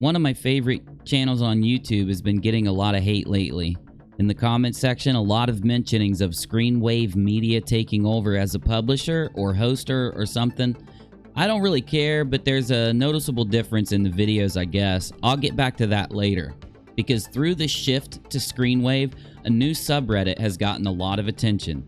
One of my favorite channels on YouTube has been getting a lot of hate lately. In the comment section, a lot of mentionings of Screenwave Media taking over as a publisher or hoster or something. I don't really care, but there's a noticeable difference in the videos, I guess. I'll get back to that later. Because through the shift to Screenwave, a new subreddit has gotten a lot of attention.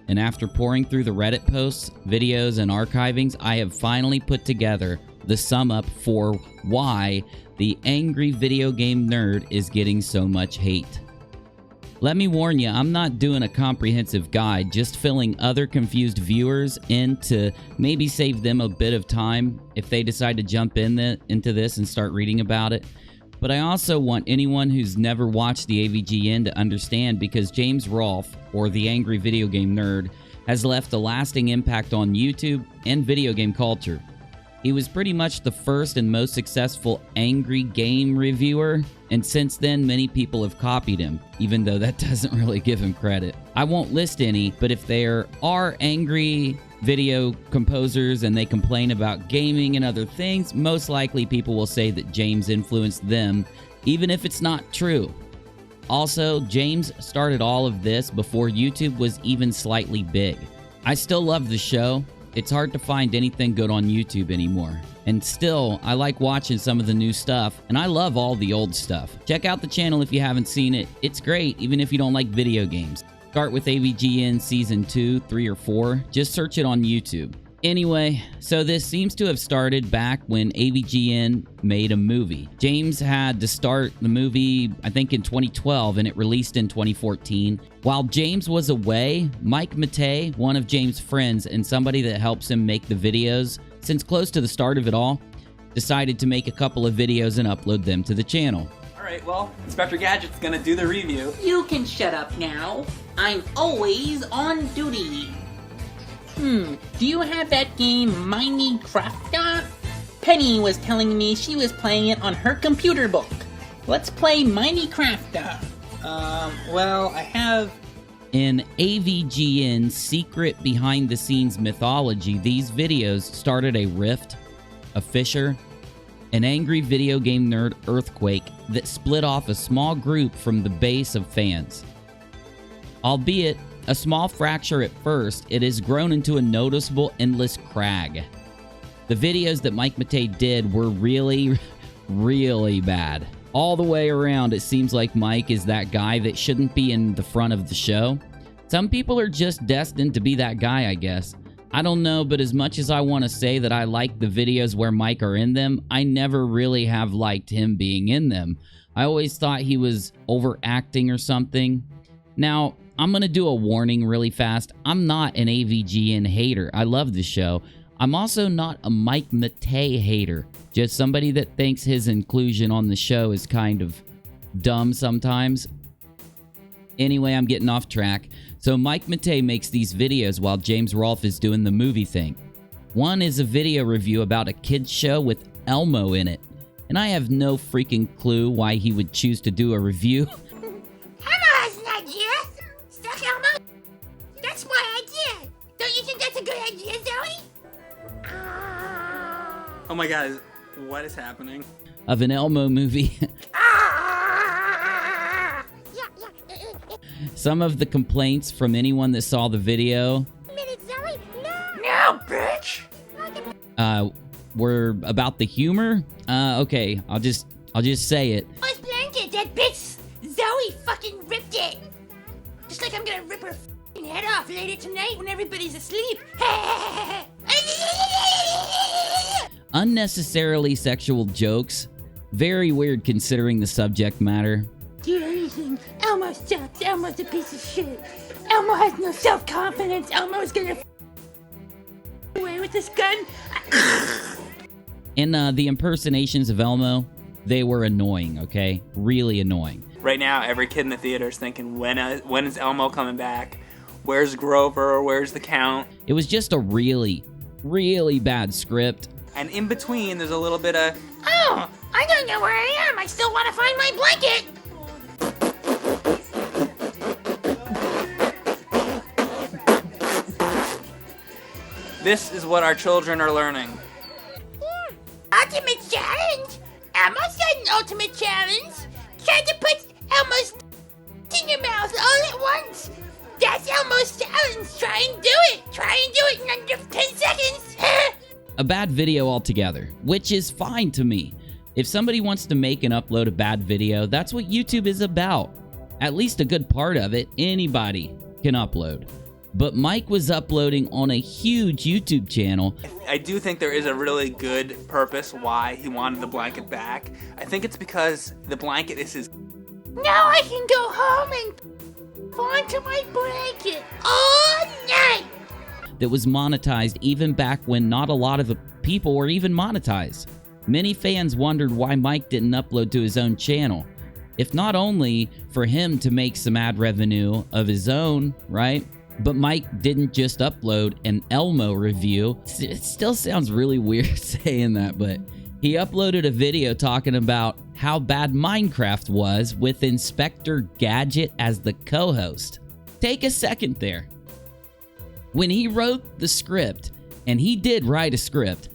And after pouring through the Reddit posts, videos, and archivings, I have finally put together the sum up for why the angry video game nerd is getting so much hate. Let me warn you, I'm not doing a comprehensive guide, just filling other confused viewers in to maybe save them a bit of time if they decide to jump into this and start reading about it. But I also want anyone who's never watched the AVGN to understand, because James Rolfe, or the Angry Video Game Nerd, has left a lasting impact on YouTube and video game culture. He was pretty much the first and most successful angry game reviewer, and since then many people have copied him, even though that doesn't really give him credit. I won't list any, but if there are angry video composers and they complain about gaming and other things, most likely people will say that James influenced them, even if it's not true. Also, James started all of this before YouTube was even slightly big. I still love the show. It's hard to find anything good on YouTube anymore. And still, I like watching some of the new stuff, and I love all the old stuff. Check out the channel if you haven't seen it. It's great, even if you don't like video games. Start with AVGN Season 2, 3, or 4. Just search it on YouTube. Anyway, so this seems to have started back when AVGN made a movie. James had to start the movie, I think, in 2012, and it released in 2014. While James was away, Mike Matei, one of James' friends and somebody that helps him make the videos, since close to the start of it all, decided to make a couple of videos and upload them to the channel. Alright, well, Inspector Gadget's gonna do the review. You can shut up now. I'm always on duty. Do you have that game Minecraft? Penny was telling me she was playing it on her computer book. Let's play Minecraft. Well, I have... In AVGN's secret behind-the-scenes mythology, these videos started a rift, a fissure, an angry video game nerd earthquake that split off a small group from the base of fans. Albeit a small fracture at first, it has grown into a noticeable endless crag. The videos that Mike Matei did were really, really bad. All the way around, it seems like Mike is that guy that shouldn't be in the front of the show. Some people are just destined to be that guy, I guess. I don't know, but as much as I want to say that I like the videos where Mike are in them, I never really have liked him being in them. I always thought he was overacting or something. Now, I'm going to do a warning really fast. I'm not an AVGN hater. I love the show. I'm also not a Mike Matei hater. Just somebody that thinks his inclusion on the show is kind of dumb sometimes. Anyway, I'm getting off track. So Mike Matei makes these videos while James Rolfe is doing the movie thing. One is a video review about a kid's show with Elmo in it. And I have no freaking clue why he would choose to do a review. That's my idea! Don't you think that's a good idea, Zoe? Oh my god, what is happening? Of an Elmo movie. Some of the complaints from anyone that saw the video Zoe? No, bitch! were about the humor. Okay, I'll just say it. What's blanket? That bitch Zoe fucking ripped it! Just like I'm gonna rip her head off later tonight when everybody's asleep. Unnecessarily sexual jokes. Very weird considering the subject matter. Do anything. Elmo sucks. Elmo's a piece of shit. Elmo has no self-confidence. Elmo's gonna away with this gun. And the impersonations of Elmo, they were annoying, okay? Really annoying. Right now, every kid in the theater is thinking, when is Elmo coming back? Where's Grover? Where's the Count? It was just a really, really bad script. And in between, there's a little bit of, Oh, I don't know where I am. I still want to find my blanket. this is what our children are learning. Ultimate challenge. Elmo's got an ultimate challenge. Try to put Elmo's in your mouth all at once. That's Elmo's challenge. Try and do it. Try and do it in under 10 seconds. A bad video altogether, which is fine to me. If somebody wants to make and upload a bad video, that's what YouTube is about. At least a good part of it, anybody can upload. But Mike was uploading on a huge YouTube channel. I do think there is a really good purpose why he wanted the blanket back. I think it's because the blanket is his... Now I can go home and onto my blanket all night. That was monetized even back when not a lot of the people were even monetized. Many fans wondered why Mike didn't upload to his own channel. If not only for him to make some ad revenue of his own, right? But Mike didn't just upload an Elmo review. It still sounds really weird saying that, but he uploaded a video talking about how bad Minecraft was with Inspector Gadget as the co-host. Take a second there. When he wrote the script, and he did write a script,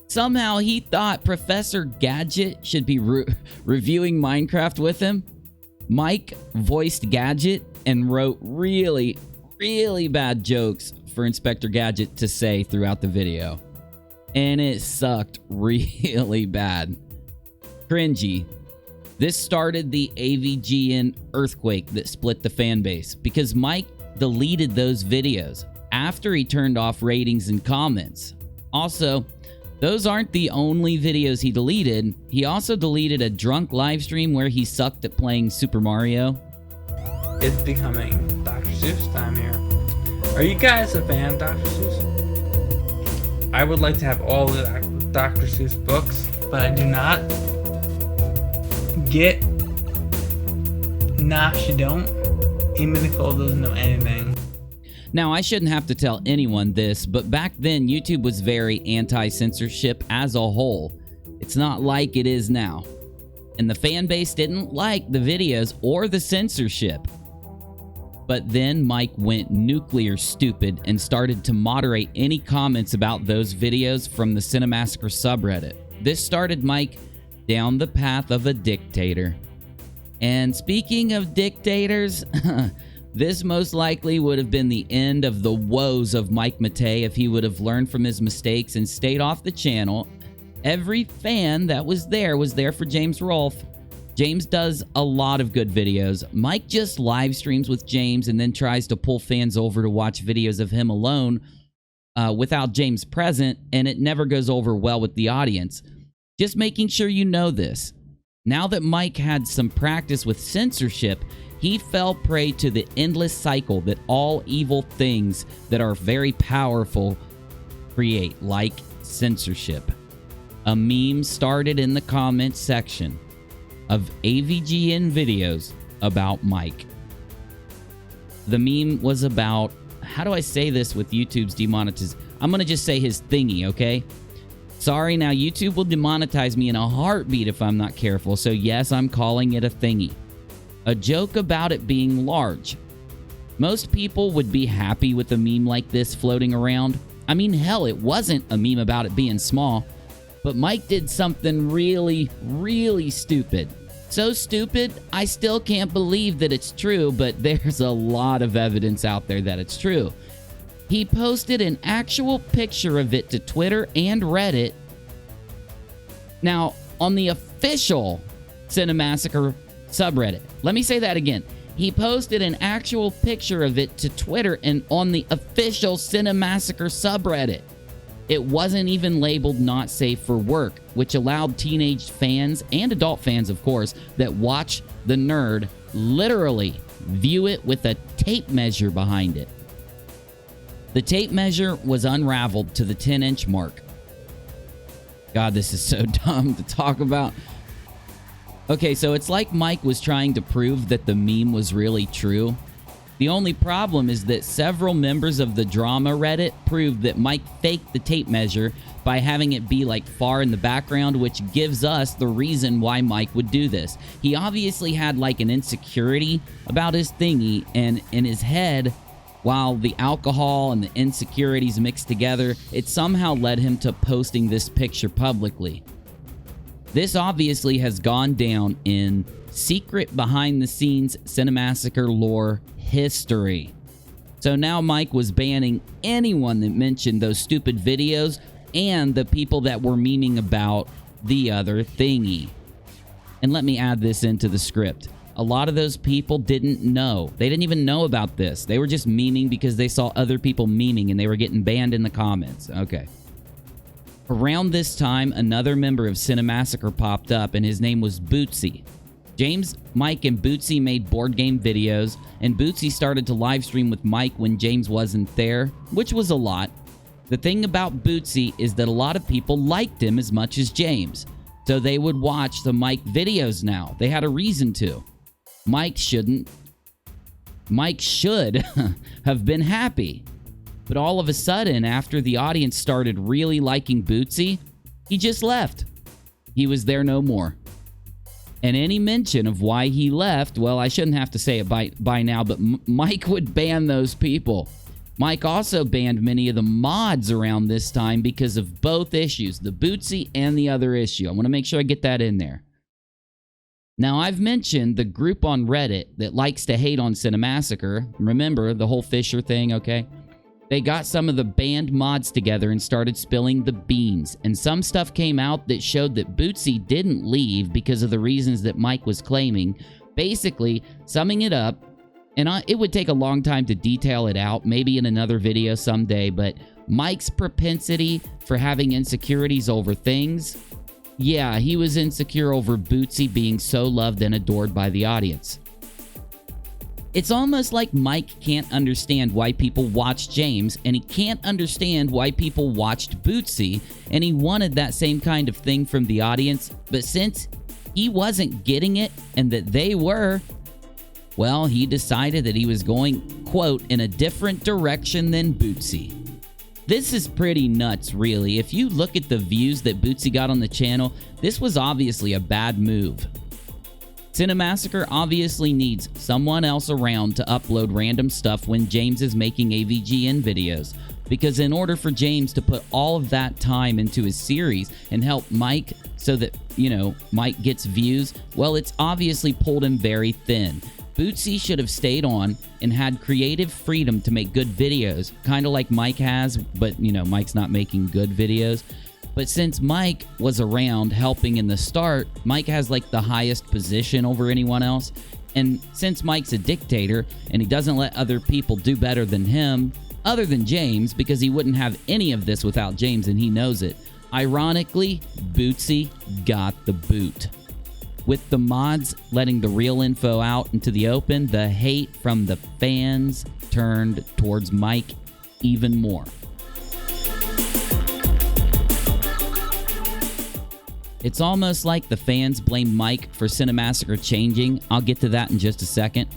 somehow he thought Professor Gadget should be reviewing Minecraft with him. Mike voiced Gadget and wrote really bad jokes for Inspector Gadget to say throughout the video. And it sucked really bad. Cringy. This started the AVGN earthquake that split the fan base because Mike deleted those videos after he turned off ratings and comments. Also, those aren't the only videos he deleted. He also deleted a drunk live stream where he sucked at playing Super Mario. It's becoming Dr. Seuss time here. Are you guys a fan of Dr. Seuss? I would like to have all the Dr. Seuss books, but I do not. Get Nosh, you don't. Even Nicole doesn't know anything. Now, I shouldn't have to tell anyone this, but back then, YouTube was very anti-censorship as a whole. It's not like it is now. And the fan base didn't like the videos or the censorship. But then Mike went nuclear stupid and started to moderate any comments about those videos from the Cinemassacre subreddit. This started Mike down the path of a dictator. And speaking of dictators... This most likely would have been the end of the woes of Mike Matei if he would have learned from his mistakes and stayed off the channel. Every fan that was there for James Rolfe. James does a lot of good videos. Mike just live streams with James and then tries to pull fans over to watch videos of him alone without James present, and it never goes over well with the audience. Just making sure you know this. Now that Mike had some practice with censorship, he fell prey to the endless cycle that all evil things that are very powerful create, like censorship. A meme started in the comments section of AVGN videos about Mike. The meme was about, how do I say this with YouTube's demonetization? I'm going to just say his thingy, okay? Sorry, now YouTube will demonetize me in a heartbeat if I'm not careful, so yes, I'm calling it a thingy. A joke about it being large. Most people would be happy with a meme like this floating around. I mean, hell, it wasn't a meme about it being small. But Mike did something really stupid. So stupid, I still can't believe that it's true, but there's a lot of evidence out there that it's true. He posted an actual picture of it to Twitter and Reddit. Now, on the official Cinemassacre subreddit. Let me say that again. He posted an actual picture of it to Twitter and on the official Cinemassacre subreddit. It wasn't even labeled not safe for work, which allowed teenage fans and adult fans, of course, that watch the nerd literally view it with a tape measure behind it. The tape measure was unraveled to the 10-inch mark. God, this is so dumb to talk about. Okay, so it's like Mike was trying to prove that the meme was really true. The only problem is that several members of the drama Reddit proved that Mike faked the tape measure by having it be like far in the background, which gives us the reason why Mike would do this. He obviously had like an insecurity about his thingy, and in his head, while the alcohol and the insecurities mixed together, it somehow led him to posting this picture publicly. This obviously has gone down in secret behind-the-scenes Cinemassacre lore history. So now Mike was banning anyone that mentioned those stupid videos and the people that were memeing about the other thingy. And let me add this into the script. A lot of those people didn't know. They didn't even know about this. They were just memeing because they saw other people memeing and they were getting banned in the comments. Okay. Around this time, another member of Cinemassacre popped up, and his name was Bootsy. James, Mike, and Bootsy made board game videos, and Bootsy started to live stream with Mike when James wasn't there, which was a lot. The thing about Bootsy is that a lot of people liked him as much as James, so they would watch the Mike videos now. They had a reason to. Mike shouldn't. Mike should have been happy. But all of a sudden, after the audience started really liking Bootsy, he just left. He was there no more. And any mention of why he left, well, I shouldn't have to say it by now, but Mike would ban those people. Mike also banned many of the mods around this time because of both issues, the Bootsy and the other issue. I want to make sure I get that in there. Now, I've mentioned the group on Reddit that likes to hate on Cinemassacre. Remember the whole Fisher thing, okay? They got some of the banned mods together and started spilling the beans. And some stuff came out that showed that Bootsy didn't leave because of the reasons that Mike was claiming. Basically, summing it up, and it would take a long time to detail it out, maybe in another video someday, but Mike's propensity for having insecurities over things, yeah, he was insecure over Bootsy being so loved and adored by the audience. It's almost like Mike can't understand why people watched James, and he can't understand why people watched Bootsy, and he wanted that same kind of thing from the audience, but since he wasn't getting it and that they were, well, he decided that he was going, quote, in a different direction than Bootsy. This is pretty nuts, really. If you look at the views that Bootsy got on the channel, this was obviously a bad move. Cinemassacre obviously needs someone else around to upload random stuff when James is making AVGN videos, because in order for James to put all of that time into his series and help Mike so that, you know, Mike gets views, well, it's obviously pulled him very thin. Bootsy should have stayed on and had creative freedom to make good videos, kind of like Mike has, but, you know, Mike's not making good videos. But since Mike was around helping in the start, Mike has like the highest position over anyone else. And since Mike's a dictator and he doesn't let other people do better than him, other than James, because he wouldn't have any of this without James and he knows it, ironically, Bootsy got the boot. With the mods letting the real info out into the open, the hate from the fans turned towards Mike even more. It's almost like the fans blame Mike for Cinemassacre changing. I'll get to that in just a second.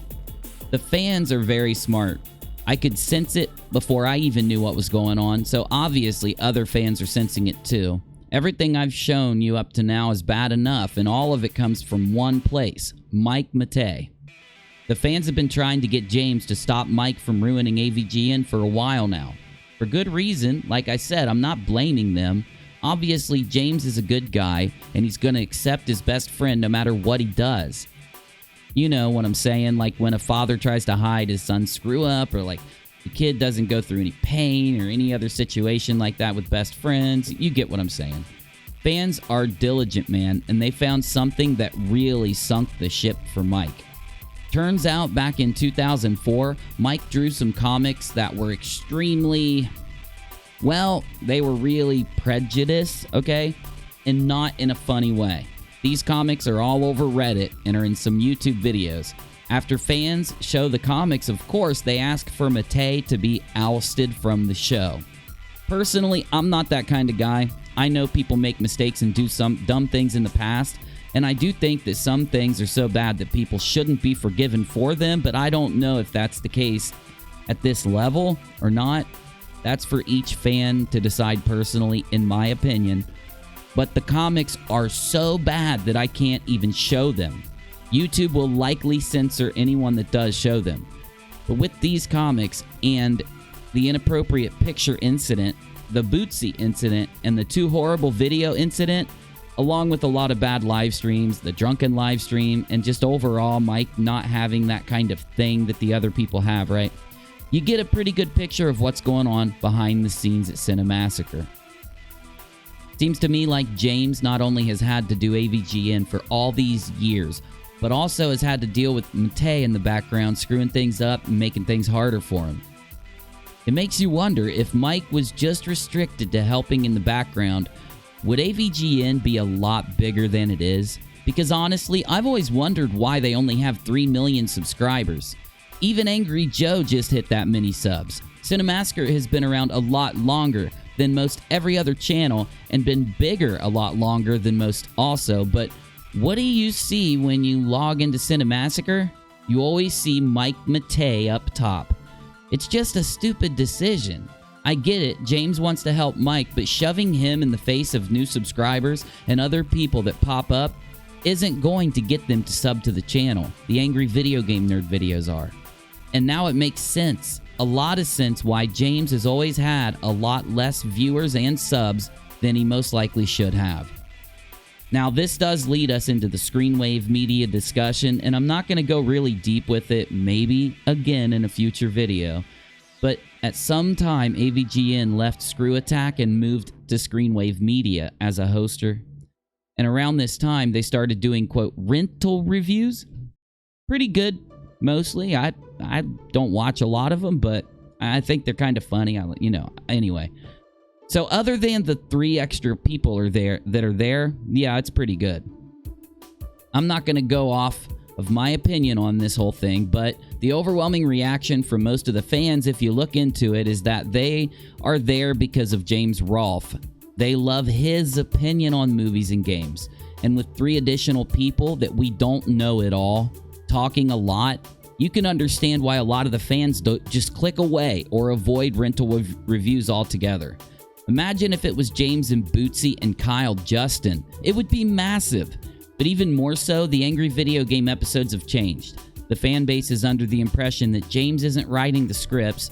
The fans are very smart. I could sense it before I even knew what was going on, so obviously other fans are sensing it too. Everything I've shown you up to now is bad enough, and all of it comes from one place, Mike Matei. The fans have been trying to get James to stop Mike from ruining AVGN for a while now. For good reason. Like I said, I'm not blaming them. Obviously, James is a good guy, and he's going to accept his best friend no matter what he does. You know what I'm saying? Like when a father tries to hide his son's screw up, or like the kid doesn't go through any pain or any other situation like that with best friends. You get what I'm saying. Fans are diligent, man, and they found something that really sunk the ship for Mike. Turns out back in 2004, Mike drew some comics that were extremely... well, they were really prejudiced, okay? And not in a funny way. These comics are all over Reddit and are in some YouTube videos. After fans show the comics, of course, they ask for Matei to be ousted from the show. Personally, I'm not that kind of guy. I know people make mistakes and do some dumb things in the past, and I do think that some things are so bad that people shouldn't be forgiven for them, but I don't know if that's the case at this level or not. That's for each fan to decide personally, in my opinion. But the comics are so bad that I can't even show them. YouTube will likely censor anyone that does show them. But with these comics and the inappropriate picture incident, the Bootsy incident, and the Too Horrible video incident, along with a lot of bad live streams, the drunken live stream, and just overall Mike not having that kind of thing that the other people have, right? You get a pretty good picture of what's going on behind the scenes at Cinemassacre. Seems to me like James not only has had to do AVGN for all these years, but also has had to deal with Matei in the background screwing things up and making things harder for him. It makes you wonder if Mike was just restricted to helping in the background, would AVGN be a lot bigger than it is? Because honestly, I've always wondered why they only have 3 million subscribers. Even Angry Joe just hit that many subs. Cinemassacre has been around a lot longer than most every other channel and been bigger a lot longer than most also, but what do you see when you log into Cinemassacre? You always see Mike Matei up top. It's just a stupid decision. I get it, James wants to help Mike, but shoving him in the face of new subscribers and other people that pop up isn't going to get them to sub to the channel. The Angry Video Game Nerd videos are. And now it makes sense, a lot of sense, why James has always had a lot less viewers and subs than he most likely should have. Now, this does lead us into the Screenwave Media discussion, and I'm not going to go really deep with it, maybe again in a future video. But at some time, AVGN left Screw Attack and moved to Screenwave Media as a hoster. And around this time, they started doing, quote, rental reviews. Pretty good, mostly. I don't watch a lot of them, but I think they're kind of funny. Anyway. So other than the 3 extra people that are there, yeah, it's pretty good. I'm not going to go off of my opinion on this whole thing, but the overwhelming reaction from most of the fans, if you look into it, is that they are there because of James Rolfe. They love his opinion on movies and games. And with 3 additional people that we don't know at all, talking a lot, you can understand why a lot of the fans don't just click away or avoid rental reviews altogether. Imagine if it was James and Bootsy and Kyle Justin. It would be massive. But even more so, the Angry Video Game episodes have changed. The fan base is under the impression that James isn't writing the scripts,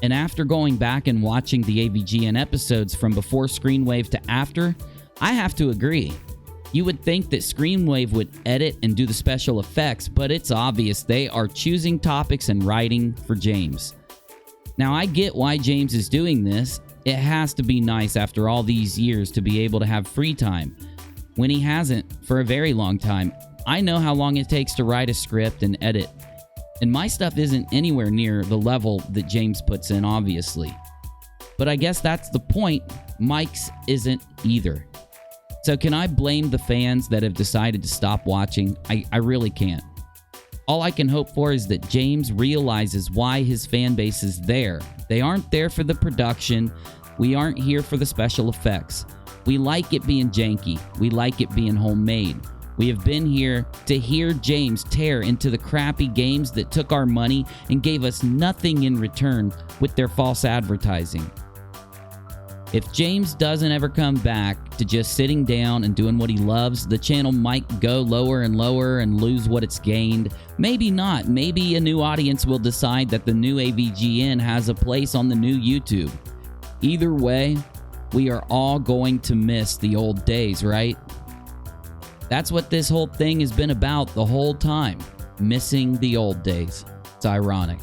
and after going back and watching the AVGN episodes from before Screenwave to after, I have to agree. You would think that Screenwave would edit and do the special effects, but it's obvious they are choosing topics and writing for James. Now, I get why James is doing this. It has to be nice after all these years to be able to have free time, when he hasn't for a very long time. I know how long it takes to write a script and edit, and my stuff isn't anywhere near the level that James puts in, obviously. But I guess that's the point. Mike's isn't either. So can I blame the fans that have decided to stop watching? I really can't. All I can hope for is that James realizes why his fan base is there. They aren't there for the production. We aren't here for the special effects. We like it being janky. We like it being homemade. We have been here to hear James tear into the crappy games that took our money and gave us nothing in return with their false advertising. If James doesn't ever come back to just sitting down and doing what he loves, the channel might go lower and lower and lose what it's gained. Maybe not. Maybe a new audience will decide that the new AVGN has a place on the new YouTube. Either way, we are all going to miss the old days, right? That's what this whole thing has been about the whole time. Missing the old days. It's ironic.